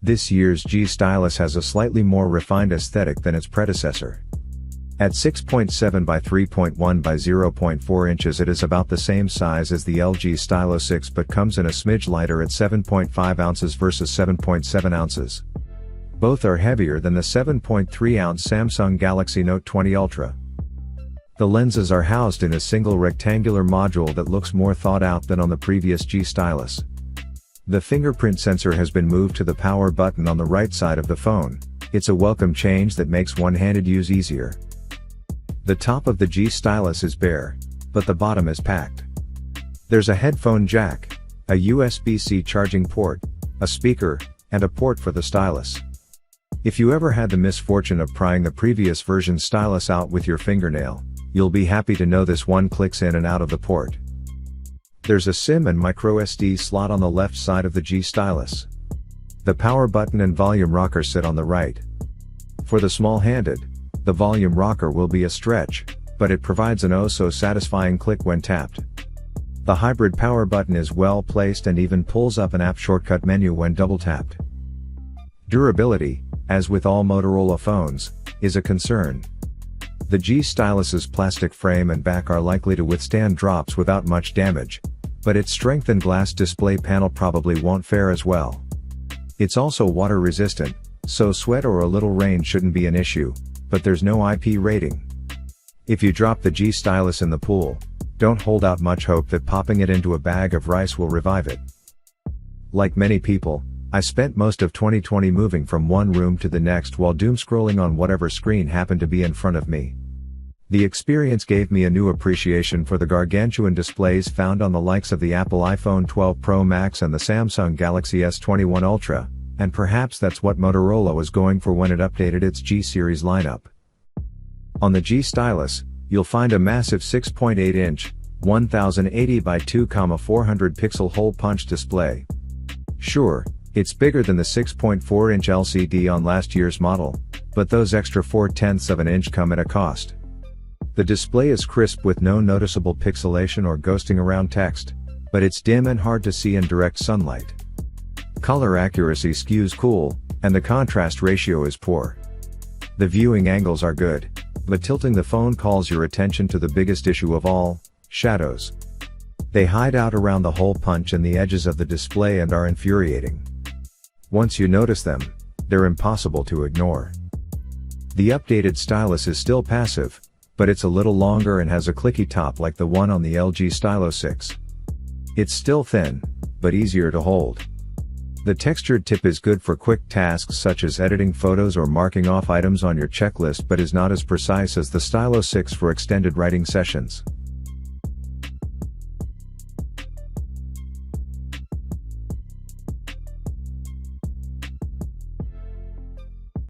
This year's G Stylus has a slightly more refined aesthetic than its predecessor. At 6.7 by 3.1 by 0.4 inches, it is about the same size as the LG Stylo 6 but comes in a smidge lighter at 7.5 ounces versus 7.7 ounces. Both are heavier than the 7.3-ounce Samsung Galaxy Note 20 Ultra. The lenses are housed in a single rectangular module that looks more thought out than on the previous G Stylus. The fingerprint sensor has been moved to the power button on the right side of the phone. It's a welcome change that makes one-handed use easier. The top of the G Stylus is bare, but the bottom is packed. There's a headphone jack, a USB-C charging port, a speaker, and a port for the stylus. If you ever had the misfortune of prying the previous version stylus out with your fingernail, you'll be happy to know this one clicks in and out of the port. There's a SIM and microSD slot on the left side of the G Stylus. The power button and volume rocker sit on the right. For the small-handed, the volume rocker will be a stretch, but it provides an oh-so-satisfying click when tapped. The hybrid power button is well placed and even pulls up an app shortcut menu when double-tapped. Durability, as with all Motorola phones, is a concern. The G Stylus's plastic frame and back are likely to withstand drops without much damage, but its strengthened glass display panel probably won't fare as well. It's also water resistant, so sweat or a little rain shouldn't be an issue, but there's no IP rating. If you drop the G Stylus in the pool, don't hold out much hope that popping it into a bag of rice will revive it. Like many people, I spent most of 2020 moving from one room to the next while doom scrolling on whatever screen happened to be in front of me. The experience gave me a new appreciation for the gargantuan displays found on the likes of the Apple iPhone 12 Pro Max and the Samsung Galaxy S21 Ultra, and perhaps that's what Motorola was going for when it updated its G series lineup. On the G Stylus, you'll find a massive 6.8-inch, 1080 by 2,400 pixel hole punch display. Sure, it's bigger than the 6.4-inch LCD on last year's model, but those extra 0.4 of an inch come at a cost. The display is crisp with no noticeable pixelation or ghosting around text, but it's dim and hard to see in direct sunlight. Color accuracy skews cool, and the contrast ratio is poor. The viewing angles are good, but tilting the phone calls your attention to the biggest issue of all, shadows. They hide out around the hole punch and the edges of the display and are infuriating. Once you notice them, they're impossible to ignore. The updated stylus is still passive, but it's a little longer and has a clicky top like the one on the LG Stylo 6. It's still thin, but easier to hold. The textured tip is good for quick tasks such as editing photos or marking off items on your checklist, but is not as precise as the Stylo 6 for extended writing sessions.